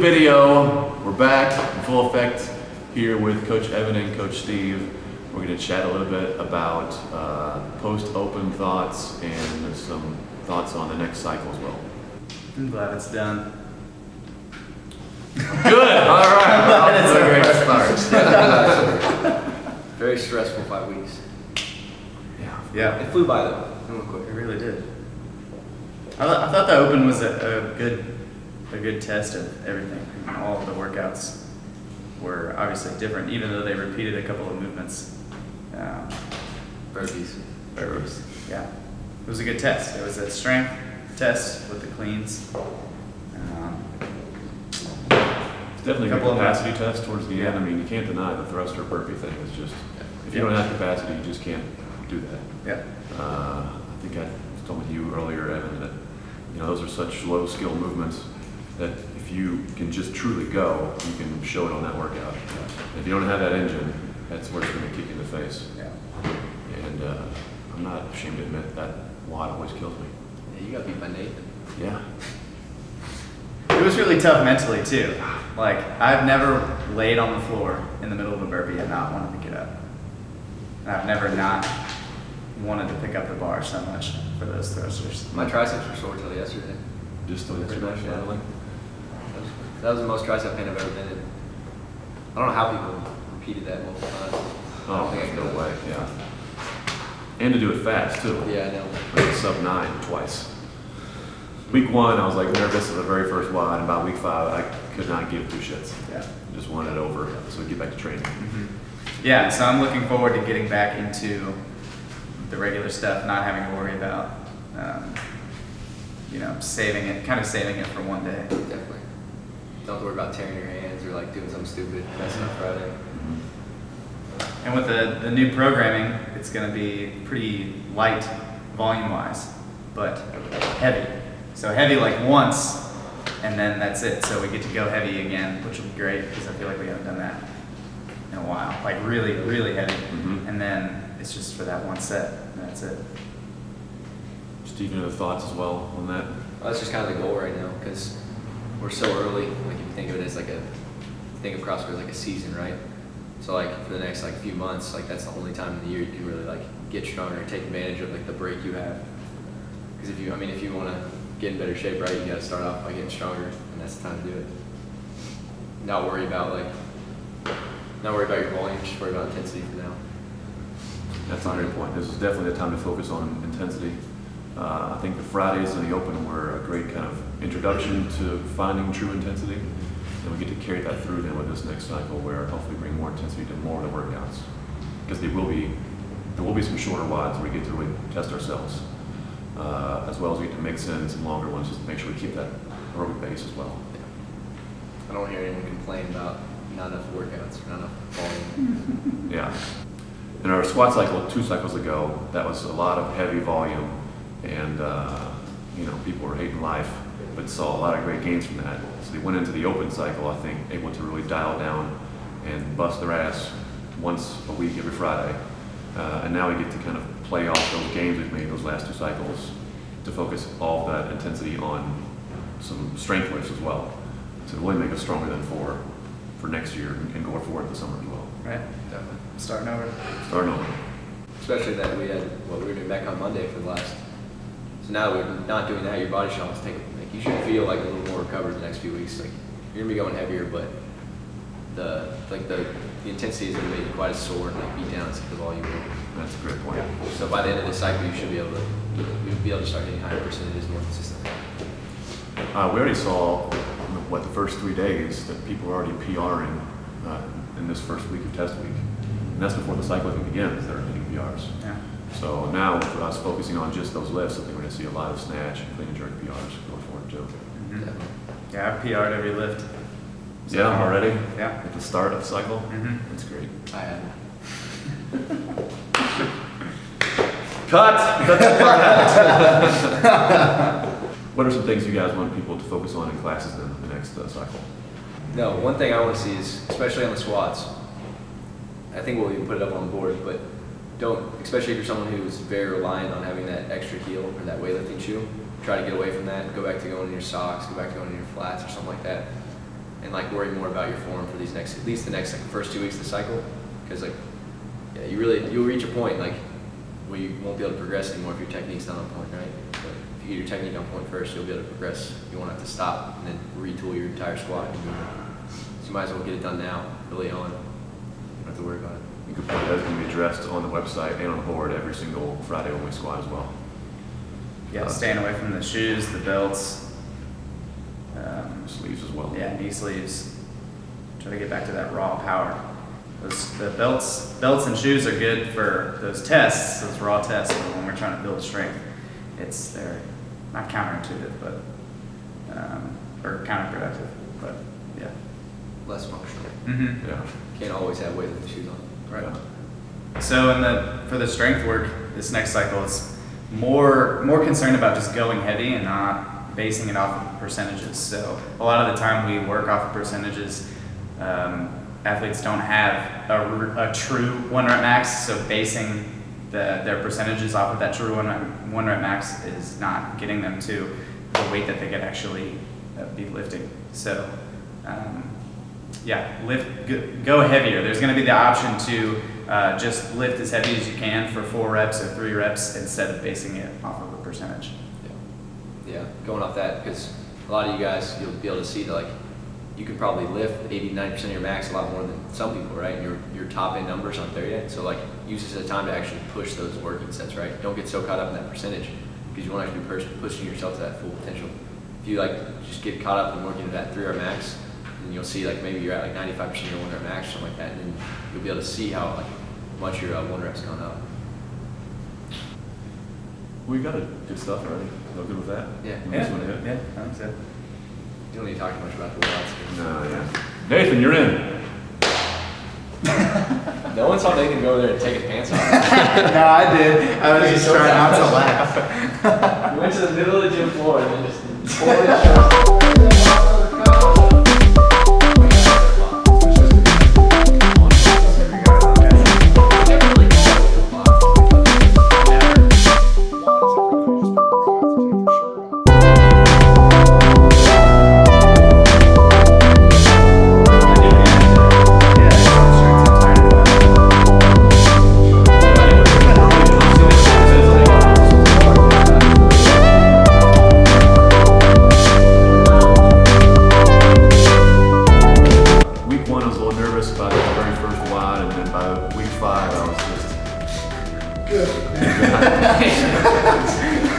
video. We're back in full effect here with Coach Evan and Coach Steve. We're going to chat a little bit about post-open thoughts and some thoughts on the next cycle as well. I'm glad it's done. Good. All right. Well, that's a great start. Very stressful 5 weeks. Yeah. It flew by though. Real quick. It really did. I thought the open was a good test of everything. All of the workouts were obviously different, even though they repeated a couple of movements. Burpees. Yeah. It was a good test. It was a strength test with the cleans. It's definitely a capacity test towards the end. I mean, you can't deny the thruster burpee thing. It's just, if you don't have capacity, you just can't do that. Yeah. I think I was talking with you earlier, Evan, that those are such low skill movements that if you can just truly go, you can show it on that workout. Yeah. If you don't have that engine, that's where it's going to kick you in the face. Yeah. And I'm not ashamed to admit that WOD always kills me. Yeah, you got beat by Nathan. Yeah. It was really tough mentally too. Like, I've never laid on the floor in the middle of a burpee and not wanted to get up. And I've never not wanted to pick up the bar so much for those thrusters. My triceps were sore till yesterday. Just till yesterday, finally. That was the most tricep pain I've ever been in. I don't know how people repeated that multiple times. Oh, there's no way, yeah. And to do it fast too. Yeah, I know. Like sub 9 twice. Week 1, I was like nervous at the very first WOD, and about week 5, I could not give two shits. Yeah. Just wanted it over so we get back to training. Mm-hmm. Yeah, so I'm looking forward to getting back into the regular stuff, not having to worry about, saving it for one day. Definitely. Don't have to worry about tearing your hands or like doing something stupid, messing up Friday. Mm-hmm. And with the new programming, it's going to be pretty light volume-wise, but heavy. So heavy like once, and then that's it. So we get to go heavy again, which will be great because I feel like we haven't done that in a while. Like really, really heavy. Mm-hmm. And then it's just for that one set, and that's it. Steve, any other thoughts as well on that? Well, that's just kind of the goal right now because we're so early. Like if you think of it as think of CrossFit as like a season, right? So like for the next like few months, like that's the only time in the year you can really like get stronger and take advantage of like the break you have. Because if you want to get in better shape, right, you got to start off by getting stronger, and that's the time to do it. Not worry about your volume, just worry about intensity for now. That's a great point. This is definitely the time to focus on intensity. I think the Fridays in the open were a great kind of introduction to finding true intensity. And we get to carry that through then with this next cycle where hopefully bring more intensity to more of the workouts. Because there will be some shorter WODs where we get to really test ourselves. As well as we get to mix in some longer ones just to make sure we keep that aerobic base as well. I don't hear anyone complain about not enough workouts or not enough volume. Yeah. In our squat cycle 2 cycles ago, that was a lot of heavy volume, and people were hating life, but saw a lot of great gains from that. So they went into the open cycle, I think, able to really dial down and bust their ass once a week every Friday. And now we get to kind of play off those gains we've made those last 2 cycles to focus all of that intensity on some strength lifts as well to really make us stronger than for next year and going forward this summer as well. Right. Definitely. Starting over. Especially that we had what we were doing back on Monday for the last. So now that we're not doing that, your body should almost take. Like you should feel like a little more recovered the next few weeks. Like you're gonna be going heavier, but the intensity isn't gonna be quite as sore and like beat down as the volume will. That's a great point. So by the end of the cycle, you should be able to start getting higher percentages more consistently. We already saw the first 3 days that people were already PRing in this first week of test week, and that's before the cycle even begins. They're hitting PRs. Yeah. So now for us focusing on just those lifts, I think we're going to see a lot of snatch and clean and jerk PRs going forward too. Mm-hmm. Yeah, I've PR'd every lift. So yeah, already. Yeah. At the start of the cycle. Mm-hmm. That's great. I haven't. Cut that part out. What are some things you guys want people to focus on in classes then in the next cycle? No, one thing I want to see is, especially on the squats, I think we'll even put it up on the board, but especially if you're someone who's very reliant on having that extra heel or that weightlifting shoe, try to get away from that, go back to going in your socks, go back to going in your flats or something like that. and like worry more about your form for these next, at least the next like first 2 weeks of the cycle, because like, yeah, you'll reach a point like where you won't be able to progress anymore if your technique's not on point, right? But if you get your technique on point first, you'll be able to progress. You won't have to stop and then retool your entire squat and movement. So you might as well get it done now, early on. You don't have to worry about it. You could put that's going to be addressed on the website and on the board every single Friday when we squat as well. Yeah, staying away from the shoes, the belts. Sleeves as well. Yeah, knee sleeves. Try to get back to that raw power. The belts and shoes are good for those tests, those raw tests, but when we're trying to build strength, they're not counterintuitive, but or counterproductive, but yeah. Less functional. Mm-hmm. Yeah. Can't always have weight with the shoes on. Right. So for the strength work, this next cycle is more concerned about just going heavy and not basing it off of percentages. So a lot of the time we work off of percentages. Athletes don't have a true 1 rep max, so basing their percentages off of that true one rep max is not getting them to the weight that they could actually be lifting. So yeah, go heavier. There's going to be the option to just lift as heavy as you can for 4 reps or 3 reps instead of basing it off of a percentage. Yeah, going off that, because a lot of you guys, you'll be able to see that like you can probably lift 80-90% of your max a lot more than some people, right? And your top end numbers aren't there yet. So like use this as a time to actually push those working sets, right? Don't get so caught up in that percentage, because you want to actually be pushing yourself to that full potential. If you like just get caught up in working at that 3 rep max, and you'll see like maybe you're at like 95% of your 1 rep max or something like that, and then you'll be able to see how like much your 1 rep's gone up. We got good stuff already. No good with that? Yeah. You just went ahead? Yeah, I think so. You don't need to talk too much about the workouts. No, yeah. Nathan, you're in. No one saw Nathan go there and take his pants off. No, I did. I was just trying not to laugh. He went to the middle of the gym floor and then just pulled his shorts.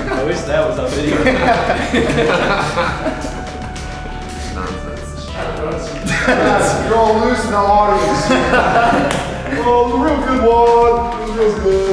I wish that was on video. Nonsense. You're all loose in the audience. Oh, the real good one. It was real good.